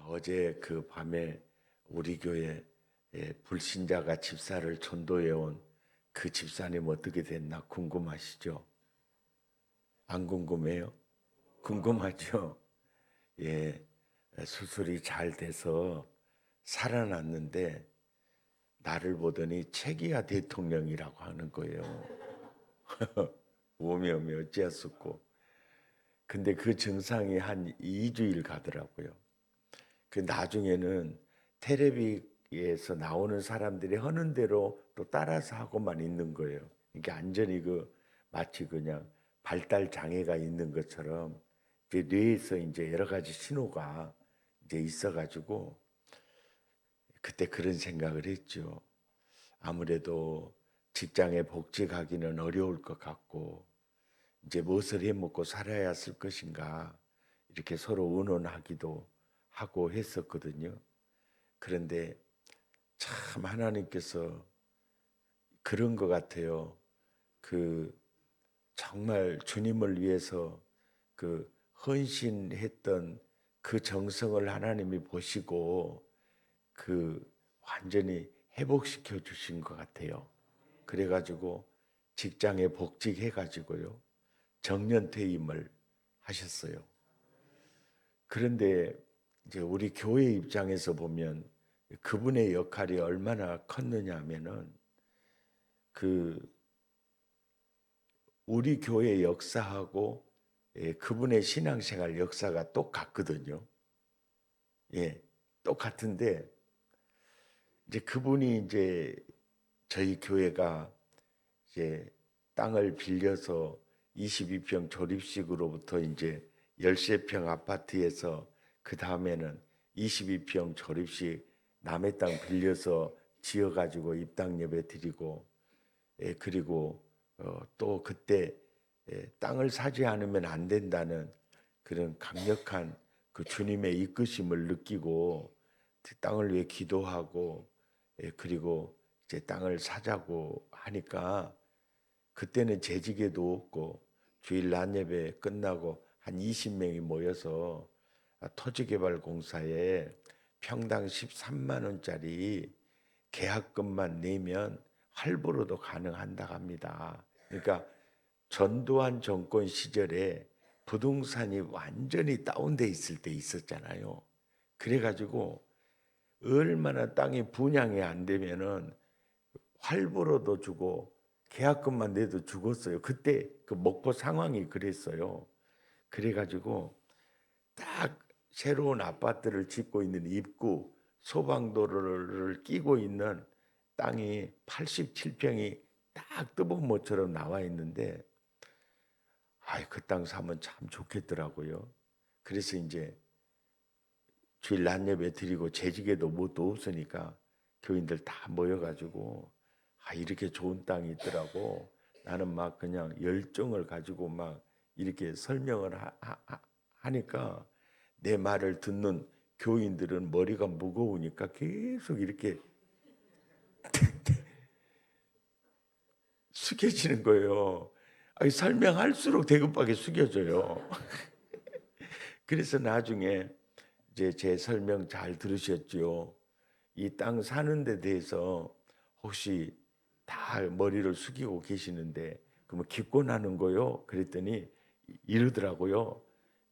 어제 그 밤에 우리 교회 불신자가 집사를 전도해 온 그 집사님 어떻게 됐나 궁금하시죠? 안 궁금해요? 궁금하죠? 예, 수술이 잘 돼서 살아났는데 나를 보더니 최기하 대통령이라고 하는 거예요. 오메 어찌할 수 없고. 근데 그 증상이 한 2주일 가더라고요. 그 나중에는 텔레비에서 나오는 사람들이 하는 대로 또 따라서 하고만 있는 거예요. 이게 완전히 마치 그냥 발달 장애가 있는 것처럼 이제 뇌에서 이제 여러 가지 신호가 이제 있어가지고 그때 그런 생각을 했죠. 아무래도 직장에 복직하기는 어려울 것 같고 이제 무엇을 해먹고 살아야 할 것인가 이렇게 서로 의논하기도 하고 했었거든요. 그런데 참 하나님께서 그런 것 같아요. 정말 주님을 위해서 헌신했던 그 정성을 하나님이 보시고 완전히 회복시켜 주신 것 같아요. 그래가지고 직장에 복직해가지고요. 정년퇴임을 하셨어요. 그런데 이제 우리 교회 입장에서 보면 그분의 역할이 얼마나 컸느냐 하면은 우리 교회 역사하고 그분의 신앙생활 역사가 똑같거든요. 예, 똑같은데 이제 그분이 이제 저희 교회가 이제 땅을 빌려서 22평 조립식으로부터 이제 13평 아파트에서 그 다음에는 22평 조립식 남의 땅 빌려서 지어가지고 입당 예배 드리고 그리고 또 그때 땅을 사지 않으면 안 된다는 그런 강력한 그 주님의 이끄심을 느끼고 땅을 위해 기도하고 그리고 이제 땅을 사자고 하니까 그때는 재직에도 없고 주일 낮 예배 끝나고 한 20명이 모여서 토지개발공사에 평당 13만 원짜리 계약금만 내면 할부로도 가능한다 합니다. 그러니까 전두환 정권 시절에 부동산이 완전히 다운돼 있을 때 있었잖아요. 그래가지고 얼마나 땅이 분양이 안 되면은 할부로도 주고 계약금만 내도 죽었어요. 그때 그 목포 상황이 그랬어요. 그래가지고 딱 새로운 아파트를 짓고 있는 입구 소방도로를 끼고 있는 땅이 87평이 딱 뜨본모처럼 나와 있는데 그 땅 사면 참 좋겠더라고요. 그래서 이제 주일 낮 예배 드리고 재직에도 뭣도 없으니까 교인들 다 모여가지고 이렇게 좋은 땅이 있더라고. 나는 막 그냥 열정을 가지고 막 이렇게 설명을 하니까 내 말을 듣는 교인들은 머리가 무거우니까 계속 이렇게 숙여지는 거예요. 설명할수록 대급하게 숙여져요. 그래서 나중에 이제 제 설명 잘 들으셨죠? 이 땅 사는 데 대해서 혹시 다 머리를 숙이고 계시는데 그러면 기권하는 거요? 그랬더니 이러더라고요.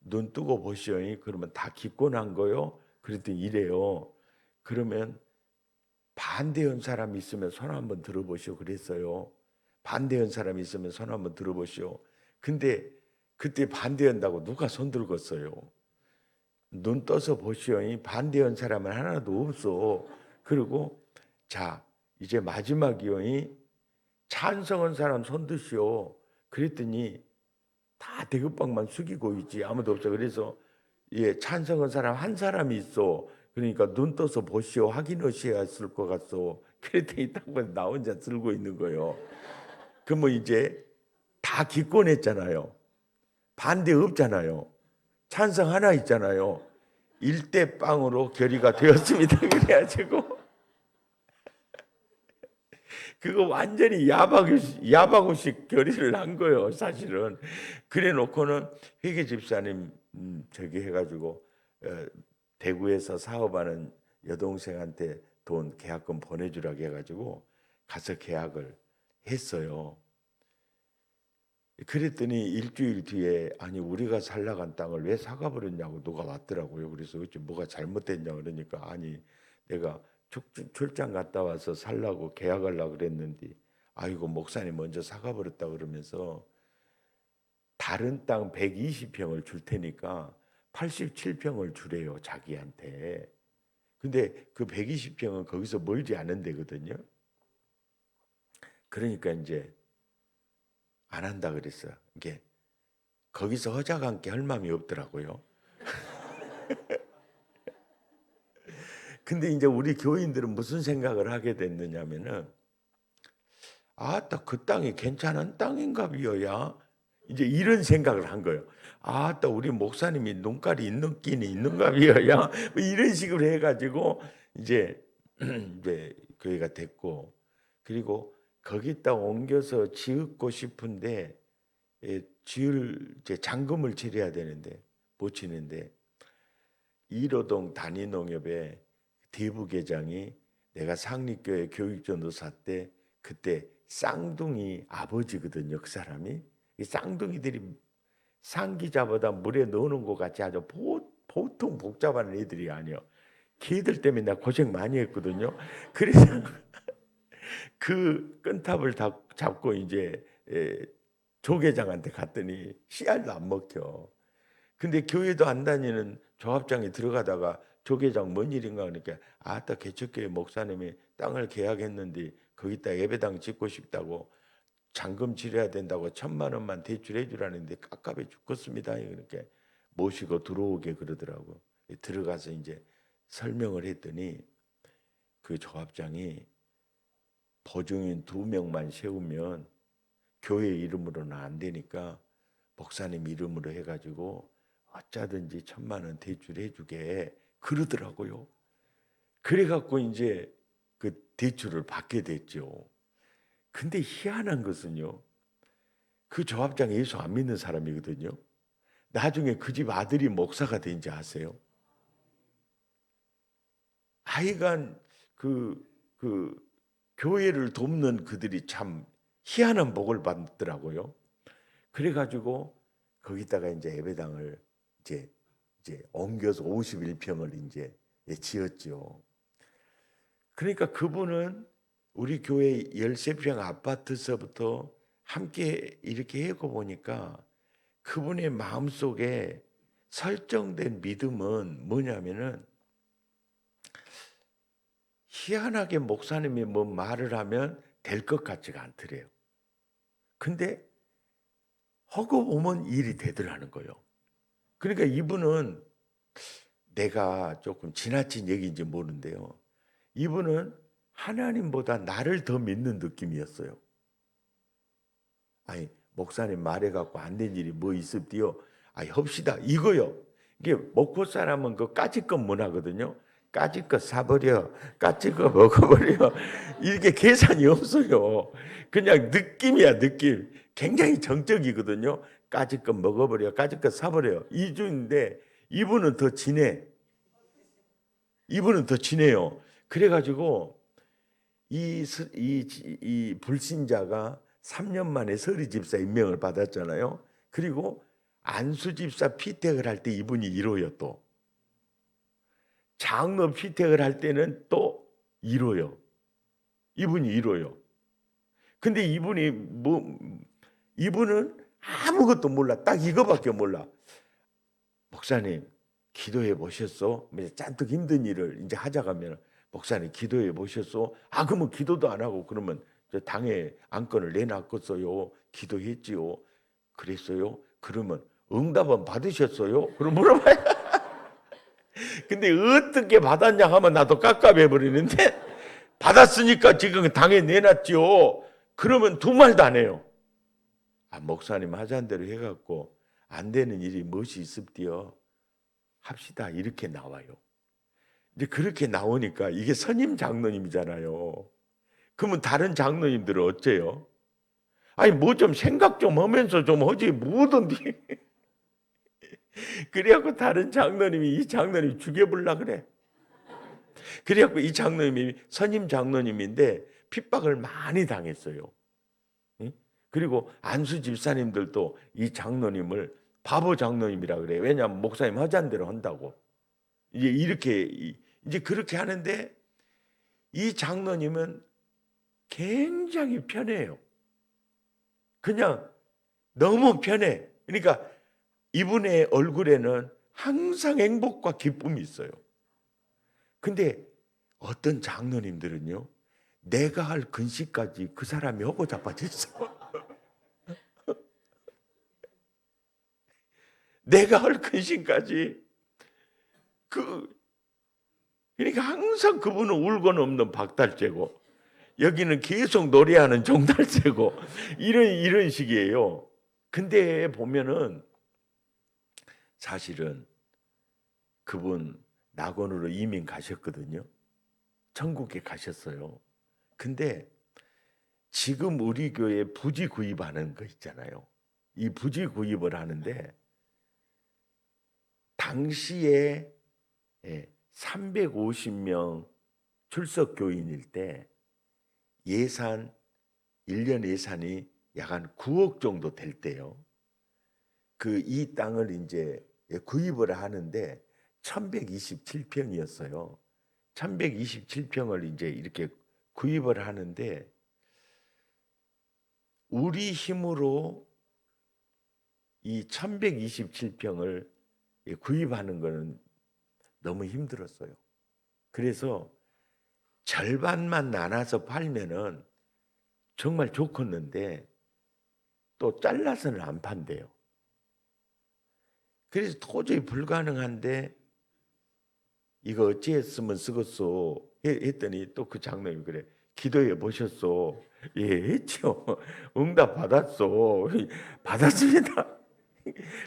눈 뜨고 보시오. 그러면 다 기권한 거요? 그랬더니 이래요. 그러면 반대한 사람이 있으면 손 한번 들어보시오. 그랬어요. 반대한 사람이 있으면 손 한번 들어보시오. 근데 그때 반대한다고 누가 손 들었어요? 눈 떠서 보시오. 반대한 사람은 하나도 없어. 그리고 자 이제 마지막이요. 찬성한 사람 손 드시오. 그랬더니 다 대급박만 숙이고 있지 아무도 없어. 그래서 찬성한 사람 한 사람이 있어. 그러니까 눈 떠서 보시오. 확인하셔야 했을 것 같소. 그랬더니 딱 나 혼자 들고 있는 거예요. 그러면 이제 다 기권했잖아요. 반대 없잖아요. 찬성 하나 있잖아요. 1대 0으로 결의가 되었습니다. 그래가지고 그거 완전히 야바구식 결의를 한 거예요, 사실은. 그래 놓고는 회계 집사님 저기 해가지고 대구에서 사업하는 여동생한테 돈 계약금 보내주라고 해가지고 가서 계약을 했어요. 그랬더니 일주일 뒤에 아니 우리가 살라간 땅을 왜 사가버렸냐고 누가 왔더라고요. 그래서 어째 뭐가 잘못됐냐 그러니까 아니 내가 출장 갔다 와서 살라고 계약하려고 그랬는데 아이고 목사님 먼저 사가버렸다 그러면서 다른 땅 120평을 줄 테니까 87평을 주래요 자기한테. 근데 그 120평은 거기서 멀지 않은 데거든요. 그러니까 이제 안 한다 그랬어요. 이게 거기서 허작 함께 할 마음이 없더라고요. 근데 이제 우리 교인들은 무슨 생각을 하게 됐느냐면은 아따 그 땅이 괜찮은 땅인가 비어야 이제 이런 생각을 한 거예요. 아따 우리 목사님이 눈깔이 있는 끼니 있는가 비어야 뭐 이런 식으로 해가지고 이제 이제 교회가 됐고 그리고 거기다 옮겨서 지었고 싶은데 지을 이제 잔금을 치러야 되는데 못 치는데 1호동 단위농협에 대부계장이 내가 상립교회 교육전도사 때 그때 쌍둥이 아버지거든요. 그 사람이 이 쌍둥이들이 상기자보다 물에 넣어놓은 것 같이 아주 보통 복잡한 애들이 아니요. 걔들 때문에 내가 고생 많이 했거든요. 그래서 그 끈탑을 잡고 이제 조계장한테 갔더니 씨알도 안 먹혀. 근데 교회도 안 다니는 조합장이 들어가다가 조계장 뭔 일인가 그러니까 아따 개척교회 목사님이 땅을 계약했는데 거기다 예배당 짓고 싶다고 잔금 치러야 된다고 1,000,000원만 대출해 주라는데 깝깝해 죽겠습니다. 이렇게 모시고 들어오게 그러더라고. 들어가서 이제 설명을 했더니 그 조합장이 보증인 2명만 세우면 교회 이름으로는 안 되니까 목사님 이름으로 해가지고 어쩌든지 1,000,000원 대출해 주게 그러더라고요. 그래갖고 이제 그 대출을 받게 됐죠. 근데 희한한 것은요. 그 조합장 예수 안 믿는 사람이거든요. 나중에 그 집 아들이 목사가 된지 아세요? 하여간 그 교회를 돕는 그들이 참 희한한 복을 받더라고요. 그래가지고 거기다가 이제 예배당을 이제 옮겨서 51평을 이제 지었죠. 그러니까 그분은 우리 교회 13평 아파트서부터 함께 이렇게 해고 보니까 그분의 마음속에 설정된 믿음은 뭐냐면은 희한하게 목사님이 뭐 말을 하면 될 것 같지가 않더래요. 근데 허구 보면 일이 되더라는 거예요. 그러니까 이분은 내가 조금 지나친 얘기인지 모르는데요. 이분은 하나님보다 나를 더 믿는 느낌이었어요. 아니 목사님 말해갖고 안 된 일이 뭐 있었디요? 아니 합시다 이거요. 이게 먹고 사람은 그 까짓 것 못하거든요. 까짓 거 사버려, 까짓 거 먹어버려. 이렇게 계산이 없어요. 그냥 느낌이야 느낌. 굉장히 정적이거든요. 까짓 거 먹어버려, 까짓 거 사버려. 이주인데 이분은 더 진해. 이분은 더 진해요. 그래가지고 이 불신자가 3년 만에 서리 집사 임명을 받았잖아요. 그리고 안수 집사 피택을 할 때 이분이 1호요 또. 장로 피택을 할 때는 또 1호요. 이분이 1호요. 근데 이분은 아무것도 몰라. 딱 이거밖에 몰라. 목사님 기도해 보셨어? 잔뜩 힘든 일을 이제 하자고 하면 목사님 기도해 보셨어? 아 그러면 기도도 안 하고 그러면 당에 안건을 내놨겠어요? 기도했지요. 그랬어요? 그러면 응답은 받으셨어요? 그럼 물어봐요. 근데 어떻게 받았냐 하면 나도 깝깝해 버리는데 받았으니까 지금 당에 내놨지요. 그러면 두 말도 안 해요. 아 목사님 하자는 대로 해갖고 안 되는 일이 무엇이 있습디요? 합시다 이렇게 나와요. 이제 그렇게 나오니까 이게 선임 장로님이잖아요. 그러면 다른 장로님들은 어째요? 아니 뭐 좀 생각 좀 하면서 좀 하지 뭐든지. 그래갖고 다른 장로님이 이 장로님 죽여보려 그래. 그래갖고 이 장로님이 선임 장로님인데 핍박을 많이 당했어요. 응? 그리고 안수 집사님들도 이 장로님을 바보 장로님이라 그래. 왜냐하면 목사님 하자는 대로 한다고. 이제 이렇게 이제 그렇게 하는데 이 장로님은 굉장히 편해요. 그냥 너무 편해. 그러니까 이분의 얼굴에는 항상 행복과 기쁨이 있어요. 근데 어떤 장로님들은요, 내가 할 근시까지 그 사람이 하고 자빠져 있어. 내가 할 근심까지 그러니까 항상 그분은 울고는 없는 박달재고 여기는 계속 노래하는 종달재고 이런 식이에요. 근데 보면은 사실은 그분 낙원으로 이민 가셨거든요. 천국에 가셨어요. 근데 지금 우리 교회 부지 구입하는 거 있잖아요. 이 부지 구입을 하는데 당시에 350명 출석 교인일 때 예산 1년 예산이 약 한 9억 정도 될 때요. 이 땅을 이제 구입을 하는데 1127평이었어요. 1127평을 이제 이렇게 구입을 하는데 우리 힘으로 이 1127평을 구입하는 거는 너무 힘들었어요. 그래서 절반만 나눠서 팔면은 정말 좋겠는데 또 잘라서는 안 판대요. 그래서 도저히 불가능한데 이거 어찌했으면 쓰겠소 했더니 또 그 장로님이 그래. 기도해 보셨소? 예, 했죠. 응답 받았소. 받았습니다.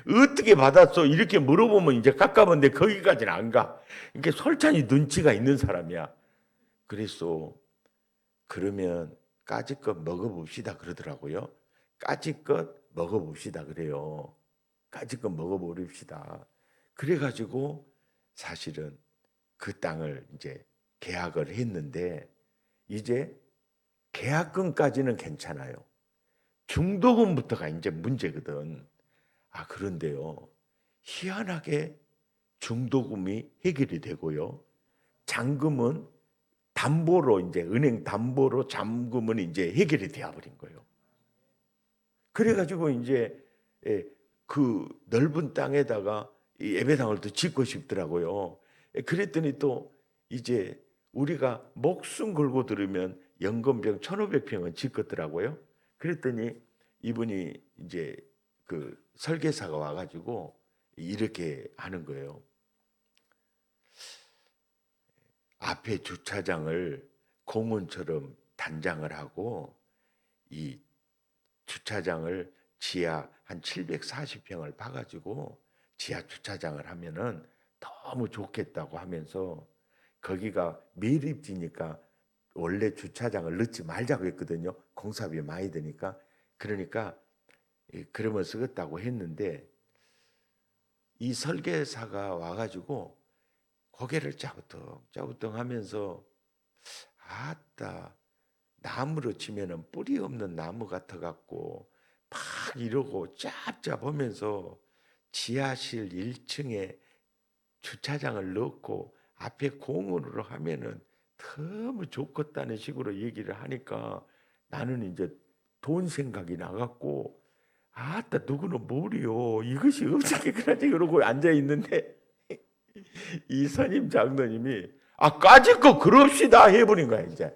어떻게 받았소? 이렇게 물어보면 이제 깝깝한데 거기까지는 안 가. 이게 솔찬히 눈치가 있는 사람이야. 그래서 그러면 까짓것 먹어봅시다 그러더라고요. 까짓것 먹어봅시다 그래요. 까짓것 먹어봅시다. 그래가지고 사실은 그 땅을 이제 계약을 했는데 이제 계약금까지는 괜찮아요. 중도금부터가 이제 문제거든. 그런데요. 희한하게 중도금이 해결이 되고요. 잔금은 담보로 이제 은행 담보로 잔금은 이제 해결이 되어버린 거예요. 그래가지고 이제 그 넓은 땅에다가 이 예배당을 또 짓고 싶더라고요. 그랬더니 또 이제 우리가 목숨 걸고 들으면 연건병 1,500평은 짓겠더라고요. 그랬더니 이분이 이제 그 설계사가 와가지고 이렇게 하는 거예요. 앞에 주차장을 공원처럼 단장을 하고 이 주차장을 지하 한 740평을 파가지고 지하 주차장을 하면은 너무 좋겠다고 하면서 거기가 매립지니까 원래 주차장을 넣지 말자고 했거든요. 공사비 많이 드니까. 그러니까 그러면 쓰겠다고 했는데 이 설계사가 와가지고 고개를 짜부뚱 하면서 아따 나무로 치면은 뿌리 없는 나무 같아 갖고 막 이러고 짭짭하면서 지하실 1층에 주차장을 넣고 앞에 공원으로 하면은 너무 좋겠다는 식으로 얘기를 하니까 나는 이제 돈 생각이 나갖고 아따 누구는 뭐리요 이것이 어떻게 그러지 그러고 앉아 있는데 이 선임 장로님이 까짓 거 그럽시다 해버린 거야 이제.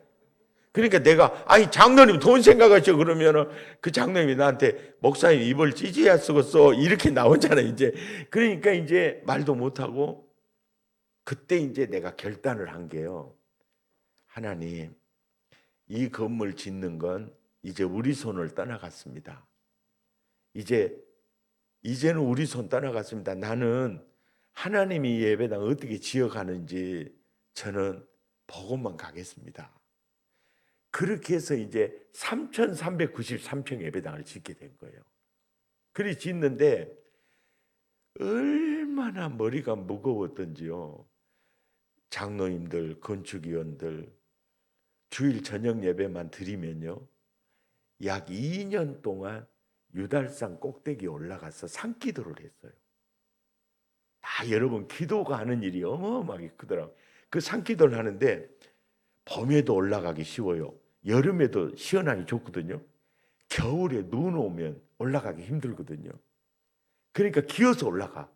그러니까 내가 아니 장로님 돈 생각하셔 그러면은 그 장로님이 나한테 목사님 입을 찢어야 쓰겠어 이렇게 나오잖아 이제. 그러니까 이제 말도 못하고 그때 이제 내가 결단을 한 게요. 하나님 이 건물 짓는 건 이제 우리 손을 떠나갔습니다. 이제는 우리 손 떠나갔습니다. 나는 하나님이 예배당 어떻게 지어가는지 저는 보고만 가겠습니다. 그렇게 해서 이제 3,393평 예배당을 짓게 된 거예요. 그리 짓는데 얼마나 머리가 무거웠던지요. 장로님들, 건축위원들 주일 저녁 예배만 드리면요, 약 2년 동안 유달산 꼭대기에 올라가서 산기도를 했어요. 여러분, 기도가 하는 일이 어마어마하게 크더라고요. 그 산기도를 하는데 봄에도 올라가기 쉬워요. 여름에도 시원하기 좋거든요. 겨울에 눈 오면 올라가기 힘들거든요. 그러니까 기어서 올라가.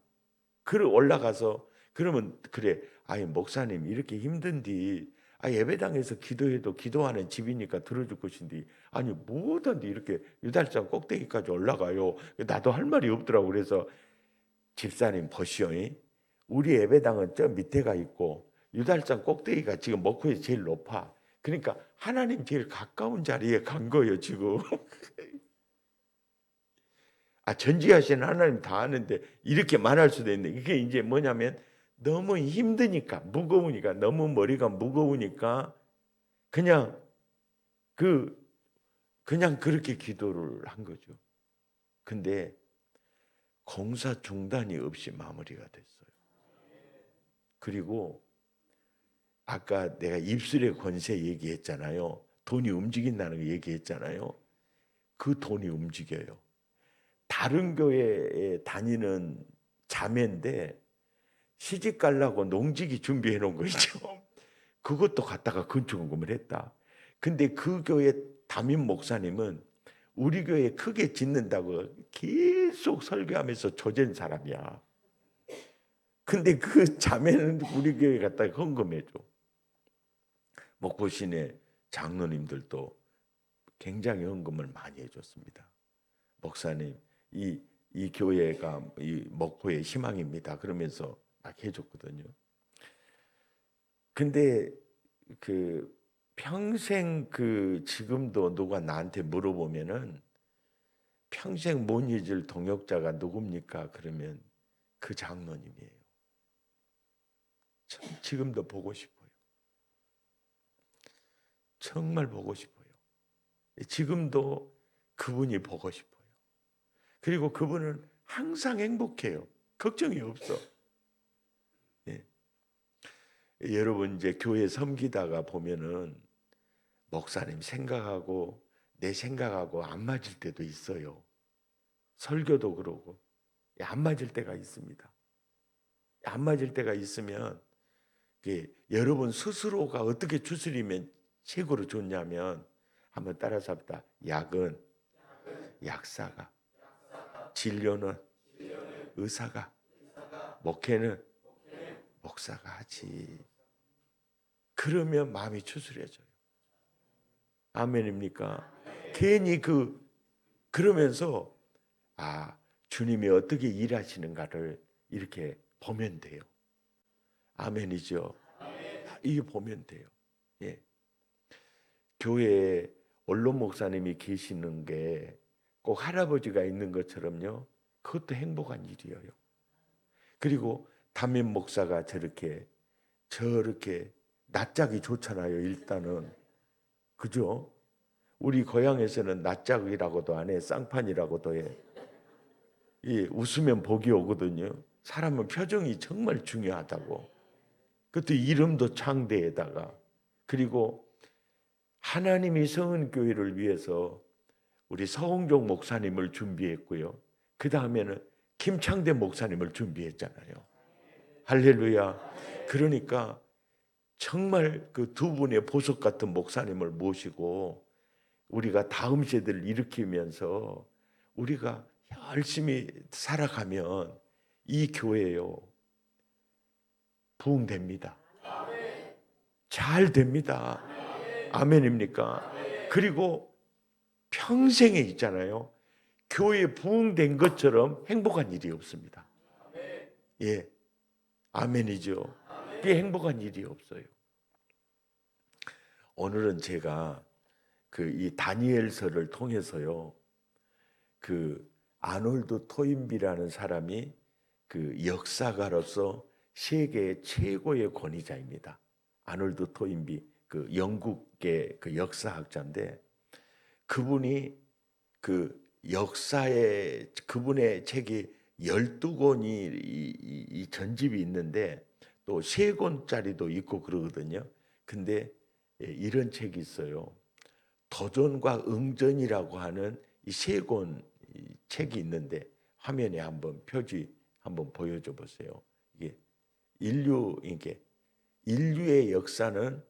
그래 올라가서 그러면 그래, 아니 목사님 이렇게 힘든디, 예배당에서 기도해도 기도하는 집이니까 들어줄 것인데, 아니 뭐든지 이렇게 유달산 꼭대기까지 올라가요. 나도 할 말이 없더라고. 그래서 집사님 보시오, 우리 예배당은 저 밑에가 있고 유달산 꼭대기가 지금 목포에서 제일 높아. 그러니까 하나님 제일 가까운 자리에 간 거예요 지금. 전지하신 하나님 다 아는데 이렇게 말할 수도 있는데, 이게 이제 뭐냐면 너무 힘드니까, 무거우니까, 너무 머리가 무거우니까 그냥 그냥 그렇게 기도를 한 거죠. 근데 공사 중단이 없이 마무리가 됐어요. 그리고 아까 내가 입술의 권세 얘기했잖아요. 돈이 움직인다는 거 얘기했잖아요. 그 돈이 움직여요. 다른 교회에 다니는 자매인데 시집 가려고 농지기 준비해 놓은 거 있죠. 그것도 갖다가 건축금을 했다. 근데 그 교회 담임 목사님은 우리 교회 크게 짓는다고 계속 설교하면서 조젠 사람이야. 근데 그 자매는 우리 교회 갖다가 헌금해 줘. 목포 시내 장로님들도 굉장히 헌금을 많이 해줬습니다. 목사님, 이 교회가 이 목포의 희망입니다. 그러면서 막 해줬거든요. 근데 평생 지금도 누가 나한테 물어보면은 평생 못 잊을 동역자가 누굽니까? 그러면 그 장로님이에요. 지금도 보고 싶어요. 정말 보고 싶어요. 지금도 그분이 보고 싶어요. 그리고 그분은 항상 행복해요. 걱정이 없어. 예. 여러분 이제 교회 섬기다가 보면은 목사님 생각하고 내 생각하고 안 맞을 때도 있어요. 설교도 그러고 안 맞을 때가 있습니다. 안 맞을 때가 있으면 여러분 스스로가 어떻게 추스리면 최고로 좋냐면, 한번 따라서 합시다. 약은 약사가, 진료는 의사가, 목회는 목사가 하지. 그러면 마음이 추스려져요. 아멘입니까? 괜히 그러면서 주님이 어떻게 일하시는가를 이렇게 보면 돼요. 아멘이죠. 이게 보면 돼요. 예. 교회에 원로 목사님이 계시는 게 꼭 할아버지가 있는 것처럼요, 그것도 행복한 일이에요. 그리고 담임 목사가 저렇게 낯짝이 좋잖아요. 일단은 그죠? 우리 고향에서는 낯짝이라고도 안 해, 쌍판이라고도 해. 웃으면 복이 오거든요. 사람은 표정이 정말 중요하다고. 그것도 이름도 창대에다가. 그리고 하나님이 성은교회를 위해서 우리 서홍종 목사님을 준비했고요. 그 다음에는 김창대 목사님을 준비했잖아요. 할렐루야. 그러니까 정말 그 두 분의 보석 같은 목사님을 모시고 우리가 다음 세대를 일으키면서 우리가 열심히 살아가면 이 교회요, 부흥됩니다. 잘 됩니다. 아멘입니까? 그리고 평생에 있잖아요, 교회 부흥된 것처럼 행복한 일이 없습니다. 예, 아멘이죠. 그게 행복한 일이 없어요. 오늘은 제가 이 다니엘서를 통해서요, 아놀드 토인비라는 사람이 역사가로서 세계 최고의 권위자입니다. 아놀드 토인비. 그 영국의 그 역사학자인데 그분이 그 역사에 그분의 책이 12권이 이 전집이 있는데 또 3권짜리도 있고 그러거든요. 근데 이런 책이 있어요. 도전과 응전이라고 하는 이 3권 책이 있는데 화면에 한번 표지 한번 보여줘 보세요. 이게 인류의 역사는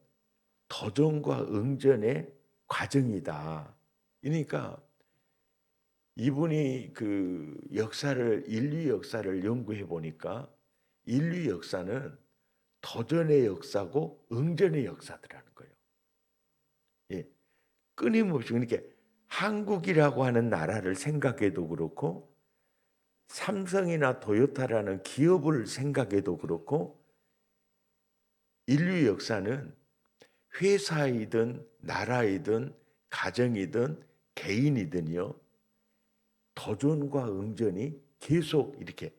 도전과 응전의 과정이다. 그러니까 이분이 그 인류 역사를 연구해 보니까 인류 역사는 도전의 역사고 응전의 역사더라는 거예요. 예, 끊임없이 그러니까 한국이라고 하는 나라를 생각해도 그렇고 삼성이나 도요타라는 기업을 생각해도 그렇고 인류 역사는 회사이든 나라이든 가정이든 개인이든요. 도전과 응전이 계속 이렇게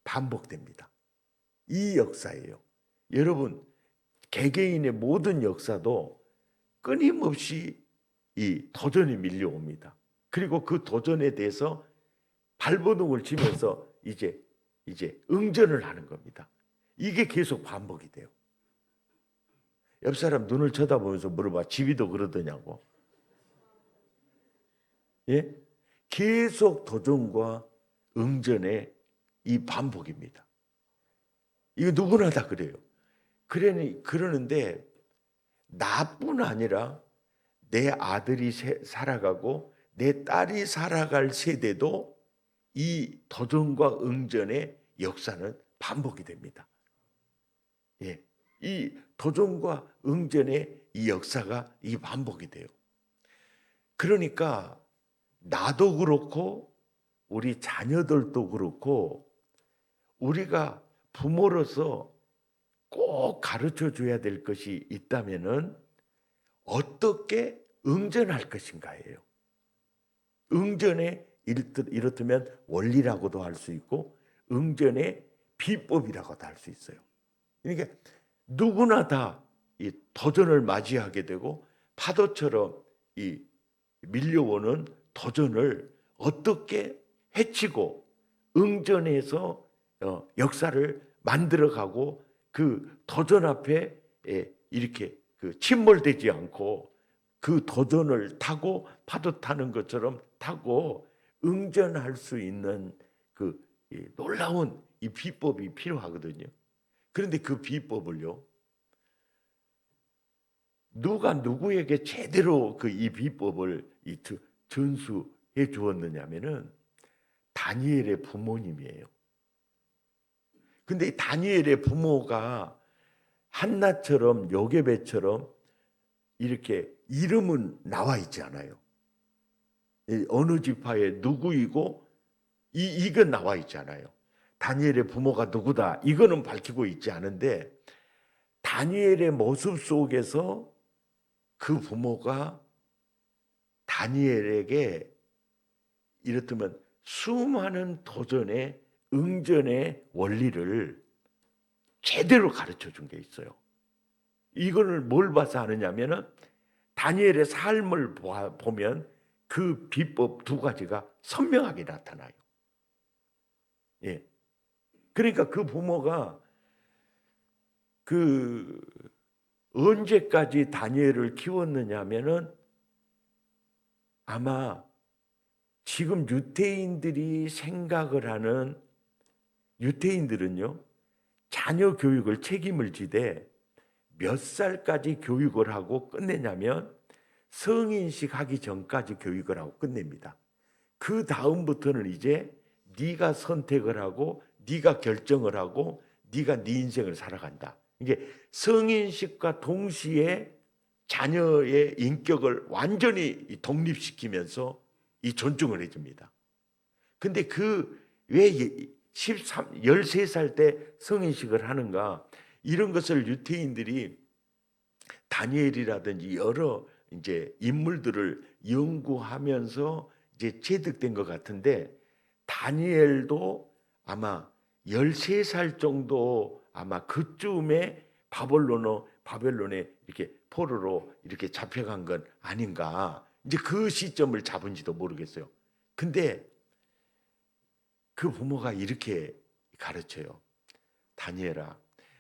반복됩니다. 이 역사예요. 여러분 개개인의 모든 역사도 끊임없이 이 도전이 밀려옵니다. 그리고 그 도전에 대해서 발버둥을 치면서 이제 응전을 하는 겁니다. 이게 계속 반복이 돼요. 옆 사람 눈을 쳐다보면서 물어봐. 지비도 그러더냐고. 예? 계속 도전과 응전의 이 반복입니다. 이거 누구나 다 그래요. 그러는데 나뿐 아니라 내 아들이 살아가고 내 딸이 살아갈 세대도 이 도전과 응전의 역사는 반복이 됩니다. 예, 이 도전과 응전의 이 역사가 이 반복이 돼요. 그러니까 나도 그렇고 우리 자녀들도 그렇고 우리가 부모로서 꼭 가르쳐 줘야 될 것이 있다면은 어떻게 응전할 것인가예요. 응전의 이렇다면 원리라고도 할 수 있고 응전의 비법이라고도 할 수 있어요. 그러니까 누구나 다 이 도전을 맞이하게 되고 파도처럼 이 밀려오는 도전을 어떻게 헤치고 응전해서 역사를 만들어가고 그 도전 앞에 이렇게 그 침몰되지 않고 그 도전을 타고 파도 타는 것처럼 타고 응전할 수 있는 그 놀라운 이 비법이 필요하거든요. 그런데 그 비법을요, 누가 누구에게 제대로 이 비법을 전수해 주었느냐면은 다니엘의 부모님이에요. 근데 다니엘의 부모가 한나처럼 요게벳처럼 이렇게 이름은 나와 있지 않아요. 어느 지파의 누구이고 이건 나와 있지 않아요. 다니엘의 부모가 누구다 이거는 밝히고 있지 않은데 다니엘의 모습 속에서 그 부모가 다니엘에게 이렇다면 수많은 도전의 응전의 원리를 제대로 가르쳐 준 게 있어요. 이거를 뭘 봐서 아느냐면은 다니엘의 삶을 보면 그 비법 2가지가 선명하게 나타나요. 예. 그러니까 그 부모가 그 언제까지 다니엘을 키웠느냐면은 아마 지금 유대인들이 생각을 하는 유대인들은요, 자녀 교육을 책임을 지되 몇 살까지 교육을 하고 끝내냐면 성인식 하기 전까지 교육을 하고 끝냅니다. 그 다음부터는 이제 네가 선택을 하고 네가 결정을 하고 네가 네 인생을 살아간다. 이게 성인식과 동시에 자녀의 인격을 완전히 독립시키면서 이 존중을 해줍니다. 근데 왜 13살 때 성인식을 하는가? 이런 것을 유대인들이 다니엘이라든지 여러 이제 인물들을 연구하면서 이제 체득된 것 같은데 다니엘도 아마 13살 정도 아마 그쯤에 바벨론에 이렇게 포로로 이렇게 잡혀간 건 아닌가. 이제 그 시점을 잡은지도 모르겠어요. 근데 그 부모가 이렇게 가르쳐요. 다니엘아,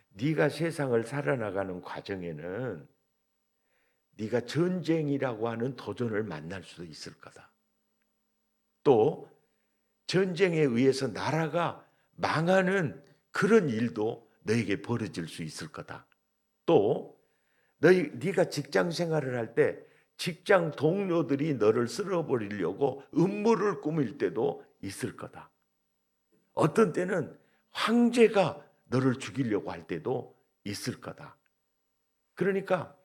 네가 세상을 살아나가는 과정에는 네가 전쟁이라고 하는 도전을 만날 수도 있을 거다. 또 전쟁에 의해서 나라가 망하는 그런 일도 너에게 벌어질 수 있을 거다. 또 네가 직장 생활을 할 때 직장 동료들이 너를 쓸어버리려고 음모를 꾸밀 때도 있을 거다. 어떤 때는 황제가 너를 죽이려고 할 때도 있을 거다. 그러니까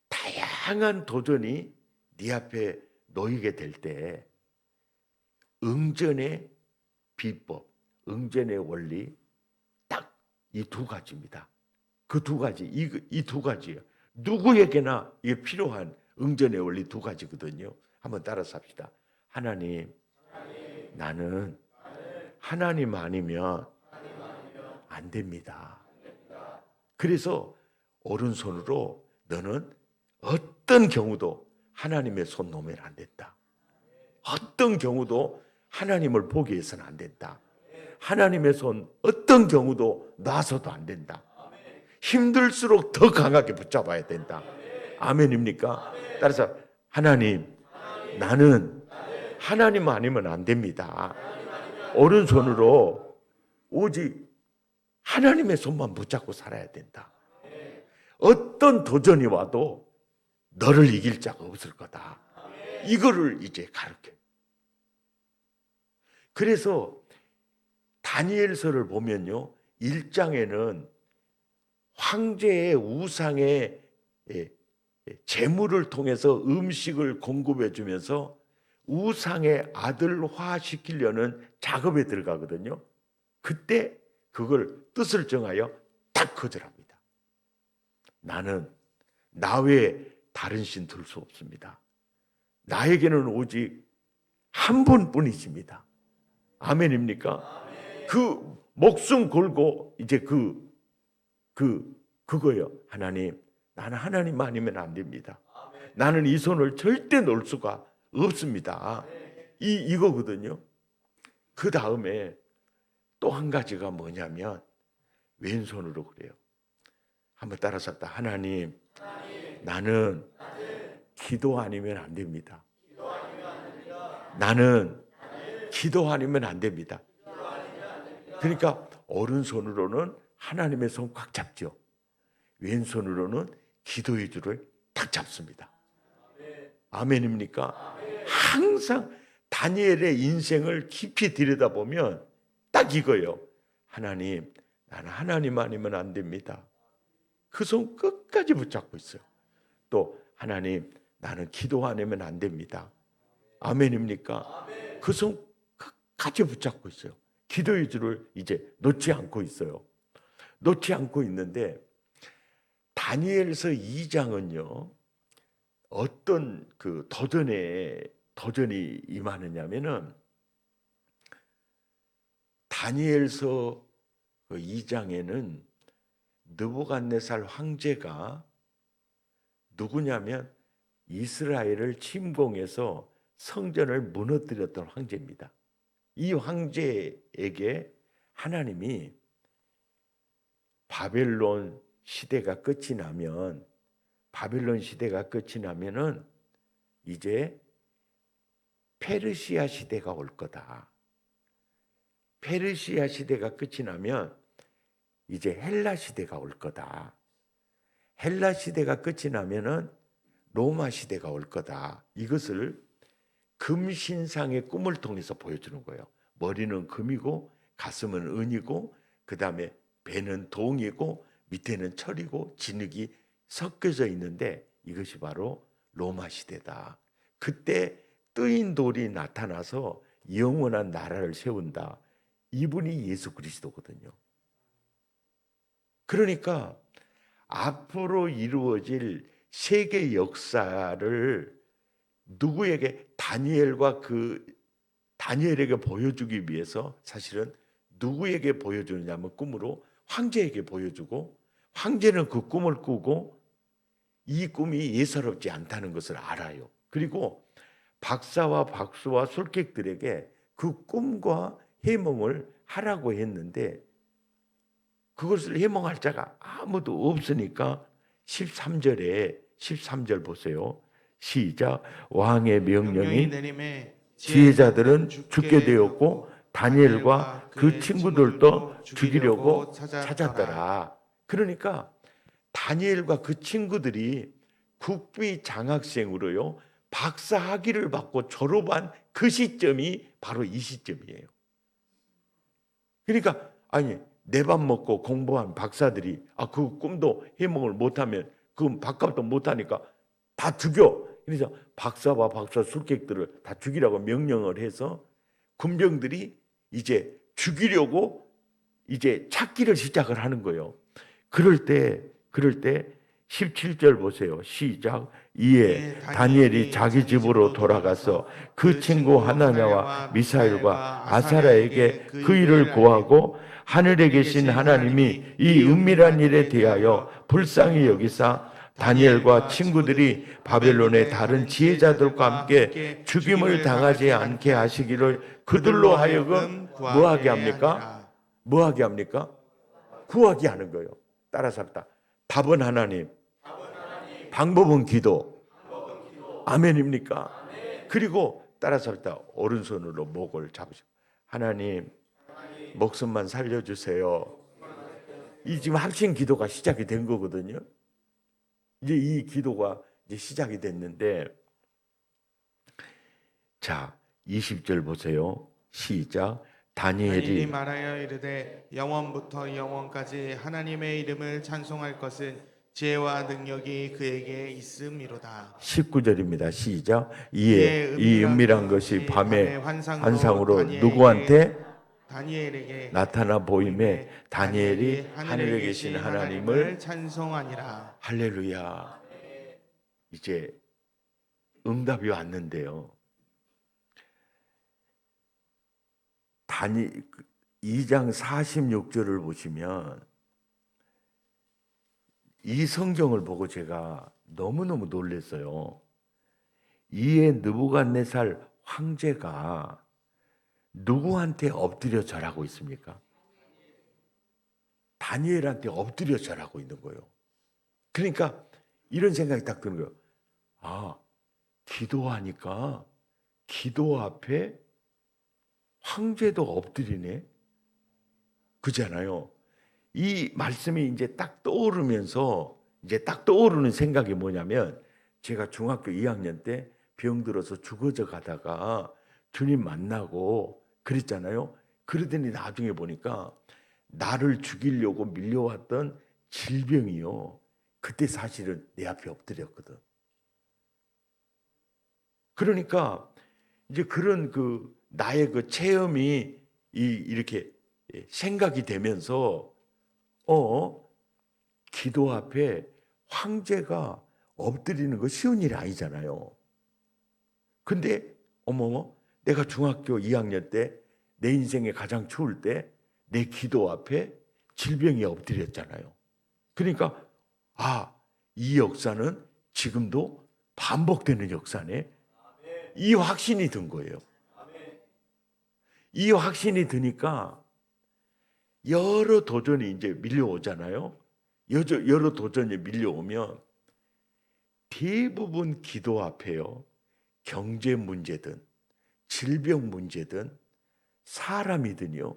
다양한 도전이 네 앞에 놓이게 될 때 응전의 비법, 응전의 원리 딱 이 두 가지입니다. 그 두 가지, 이 두 가지예요. 누구에게나 이게 필요한 응전의 원리 두 가지거든요. 한번 따라서 합시다. 하나님, 나는 하나님 아니면 안 됩니다. 그래서 오른손으로 너는 어떤 경우도 하나님의 손 놓으면 안 된다. 어떤 경우도 하나님을 포기해서는 안 된다. 하나님의 손 어떤 경우도 놔서도 안 된다. 힘들수록 더 강하게 붙잡아야 된다. 아멘입니까? 따라서 하나님, 나는 하나님 아니면 안 됩니다. 오른손으로 오직 하나님의 손만 붙잡고 살아야 된다. 어떤 도전이 와도 너를 이길 자가 없을 거다. 이거를 이제 가르쳐요. 그래서 다니엘서를 보면요, 1장에는 황제의 우상의 제물을 통해서 음식을 공급해 주면서 우상의 아들화시키려는 작업에 들어가거든요. 그때 그걸 뜻을 정하여 딱 거절합니다. 나는 나 외에 다른 신 둘 수 없습니다. 나에게는 오직 한 분뿐이십니다. 아멘입니까? 그 목숨 걸고 이제 그거요. 하나님, 나는 하나님 아니면 안 됩니다. 나는 이 손을 절대 놓을 수가 없습니다. 이거거든요. 그 다음에 또 한 가지가 뭐냐면 왼손으로 그래요. 한번 따라서 합시다. 하나님, 나는 기도 아니면 안 됩니다. 나는 기도 아니면 안 됩니다. 그러니까 오른손으로는 하나님의 손 꽉 잡죠. 왼손으로는 기도의 줄을 딱 잡습니다. 아멘입니까? 항상 다니엘의 인생을 깊이 들여다보면 딱 이거예요. 하나님, 나는 하나님 아니면 안 됩니다. 그 손 끝까지 붙잡고 있어요. 또 하나님, 나는 기도 안 하면 안 됩니다. 아멘입니까? 그 손 끝까지 붙잡고 있어요. 기도의 줄을 이제 놓지 않고 있어요. 놓지 않고 있는데 다니엘서 2장은요. 어떤 그 도전이 임하느냐면은 다니엘서 2장에는 느부갓네살 황제가 누구냐면 이스라엘을 침공해서 성전을 무너뜨렸던 황제입니다. 이 황제에게 하나님이 바벨론 시대가 끝이 나면은 이제 페르시아 시대가 올 거다. 페르시아 시대가 끝이 나면 이제 헬라 시대가 올 거다. 헬라 시대가 끝이 나면은 로마 시대가 올 거다. 이것을 금신상의 꿈을 통해서 보여주는 거예요. 머리는 금이고 가슴은 은이고 그다음에 배는 동이고 밑에는 철이고 진흙이 섞여져 있는데 이것이 바로 로마 시대다. 그때 뜨인 돌이 나타나서 영원한 나라를 세운다. 이분이 예수 그리스도거든요. 그러니까 앞으로 이루어질 세계 역사를 누구에게 다니엘에게 보여주기 위해서 사실은 누구에게 보여주느냐면 꿈으로 황제에게 보여주고 황제는 그 꿈을 꾸고 이 꿈이 예사롭지 않다는 것을 알아요. 그리고 박사와 박수와 술객들에게 그 꿈과 해몽을 하라고 했는데 그것을 해몽할 자가 아무도 없으니까 13절 보세요. 시작. 왕의 명령이 내림에 지혜자들은 죽게 되었고 다니엘과 그 친구들도 죽이려고 찾았더라. 그러니까 다니엘과 그 친구들이 국비 장학생으로요 박사 학위를 받고 졸업한 그 시점이 바로 이 시점이에요. 그러니까 아니 내 밥 먹고 공부한 박사들이 그 꿈도 해몽을 못하면 그 밥값도 못하니까 다 죽여. 그래서 박사와 박사 술객들을 다 죽이라고 명령을 해서 군병들이 이제 죽이려고 이제 찾기를 시작을 하는 거예요. 그럴 때 17절 보세요. 시작. 이에 다니엘이 자기 집으로 돌아가서 그 친구 하나냐와 미사일과 아사랴에게 그 일을 고하고 하늘에 계신 하나님이 이 은밀한 일에 대하여 불쌍히 여기사 다니엘과 친구들이 바벨론의 다른 지혜자들과 함께 죽임을 당하지 않게 하시기를 그들로 하여금 뭐하게 합니까? 뭐하게 합니까? 구하게 하는 거예요. 따라서 합니다. 답은 하나님, 방법은 기도. 아멘입니까? 그리고 따라서 합니다. 오른손으로 목을 잡으시고 하나님 목숨만 살려주세요. 이 지금 확신 기도가 시작이 된 거거든요. 이제 이 기도가 이제 시작이 됐는데 자 20절 보세요. 시작. 다니엘이 말하여 이르되 영원부터 영원까지 하나님의 이름을 찬송할 것은 지혜와 능력이 그에게 있음이로다. 19절입니다. 시작. 이에 이 은밀한 것이 밤의 환상으로 누구한테 다니엘에게 나타나 보임에 다니엘이 하늘에 계신 하나님을 찬송하니라. 할렐루야. 이제 응답이 왔는데요. 2장 46절을 보시면 이 성경을 보고 제가 너무너무 놀랐어요. 이에 느부갓네살 황제가 누구한테 엎드려 절하고 있습니까? 다니엘한테 엎드려 절하고 있는 거예요. 그러니까 이런 생각이 딱 드는 거예요. 기도하니까 기도 앞에 황제도 엎드리네. 그잖아요. 이 말씀이 이제 딱 떠오르면서 이제 딱 떠오르는 생각이 뭐냐면 제가 중학교 2학년 때 병들어서 죽어져 가다가 주님 만나고 그랬잖아요. 그러더니 나중에 보니까 나를 죽이려고 밀려왔던 질병이요. 그때 사실은 내 앞에 엎드렸거든. 그러니까 이제 그런 나의 체험이 이렇게 생각이 되면서 기도 앞에 황제가 엎드리는 거 쉬운 일이 아니잖아요. 근데 어머머 내가 중학교 2학년 때 내 인생에 가장 추울 때 내 기도 앞에 질병이 엎드렸잖아요. 그러니까 이 역사는 지금도 반복되는 역사네. 이 확신이 든 거예요. 이 확신이 드니까 여러 도전이 이제 밀려오잖아요. 여러 도전이 밀려오면 대부분 기도 앞에요. 경제 문제든 질병 문제든 사람이든요.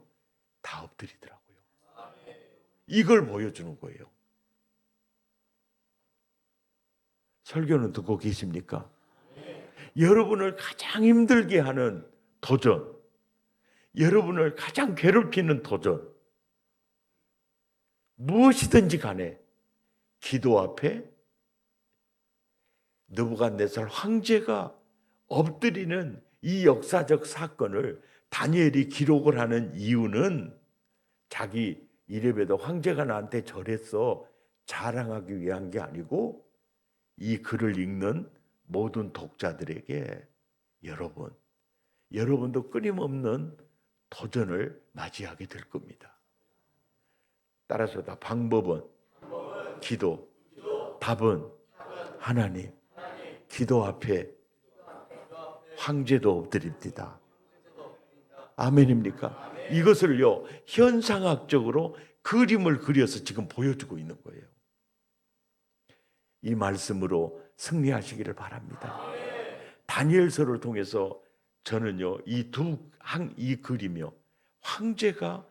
다 엎드리더라고요. 이걸 보여주는 거예요. 설교는 듣고 계십니까? 여러분을 가장 힘들게 하는 도전, 여러분을 가장 괴롭히는 도전, 무엇이든지 간에 기도 앞에 느부갓네살 황제가 엎드리는 이 역사적 사건을 다니엘이 기록을 하는 이유는 자기 이래봬도 황제가 나한테 절했어 자랑하기 위한 게 아니고 이 글을 읽는 모든 독자들에게 여러분도 끊임없는 도전을 맞이하게 될 겁니다. 따라서 방법은 기도, 답은 하나님, 기도 앞에 황제도 엎드립니다. 아멘입니까? 이것을요, 현상학적으로 그림을 그려서 지금 보여주고 있는 거예요. 이 말씀으로 승리하시기를 바랍니다. 다니엘서를 통해서 저는요, 이 그림이요, 황제가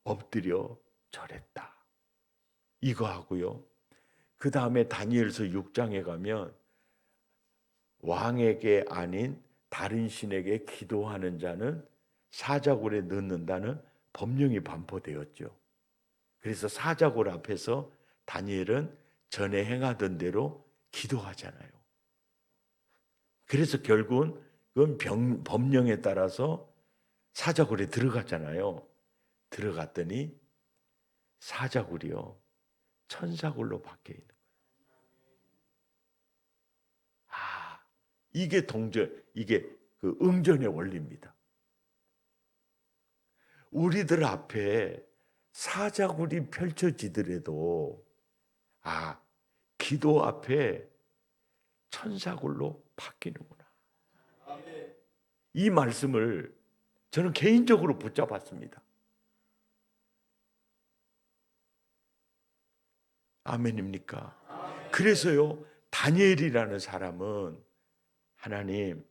엎드려 절했다, 이거 하고요, 그 다음에 다니엘서 6장에 가면 왕에게 아닌 다른 신에게 기도하는 자는 사자굴에 넣는다는 법령이 반포되었죠. 그래서 사자굴 앞에서 다니엘은 전에 행하던 대로 기도하잖아요. 그래서 결국은 그건 법령에 따라서 사자굴에 들어갔잖아요. 들어갔더니 사자굴이요, 천사굴로 바뀌어 있는 거예요. 이게 그 응전의 원리입니다. 우리들 앞에 사자굴이 펼쳐지더라도 기도 앞에 천사굴로 바뀌는구나. 이 말씀을 저는 개인적으로 붙잡았습니다. 아멘입니까? 그래서요, 다니엘이라는 사람은 하나님,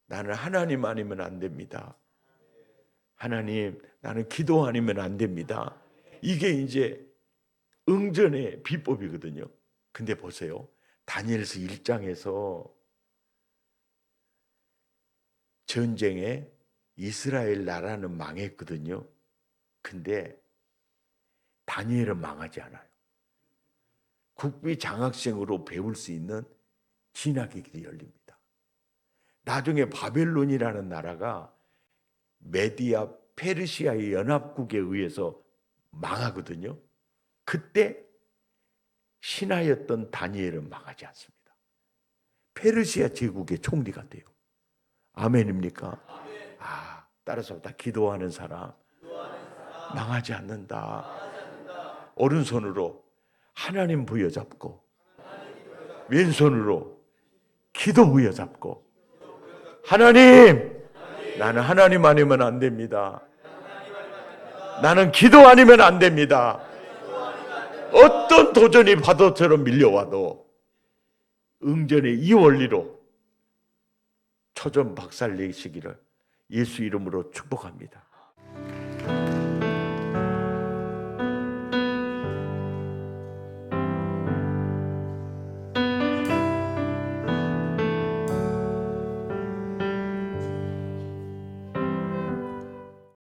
나는 하나님 아니면 안 됩니다. 하나님, 나는 기도 아니면 안 됩니다. 이게 이제 응전의 비법이거든요. 근데 보세요, 다니엘서 1장에서 전쟁에 이스라엘 나라는 망했거든요. 근데 다니엘은 망하지 않아요. 국비 장학생으로 배울 수 있는 진학의 길이 열립니다. 나중에 바벨론이라는 나라가 메디아 페르시아의 연합국에 의해서 망하거든요. 그때 신하였던 다니엘은 망하지 않습니다. 페르시아 제국의 총리가 돼요. 아멘입니까? 따라서 다 기도하는 사람 망하지 않는다. 오른손으로 하나님 부여잡고 왼손으로 기도 부여잡고, 하나님, 나는 하나님 아니면 안 됩니다. 나는 기도 아니면 안 됩니다. 어떤 도전이 파도처럼 밀려와도 응전의 이 원리로 초전 박살내시기를 예수 이름으로 축복합니다.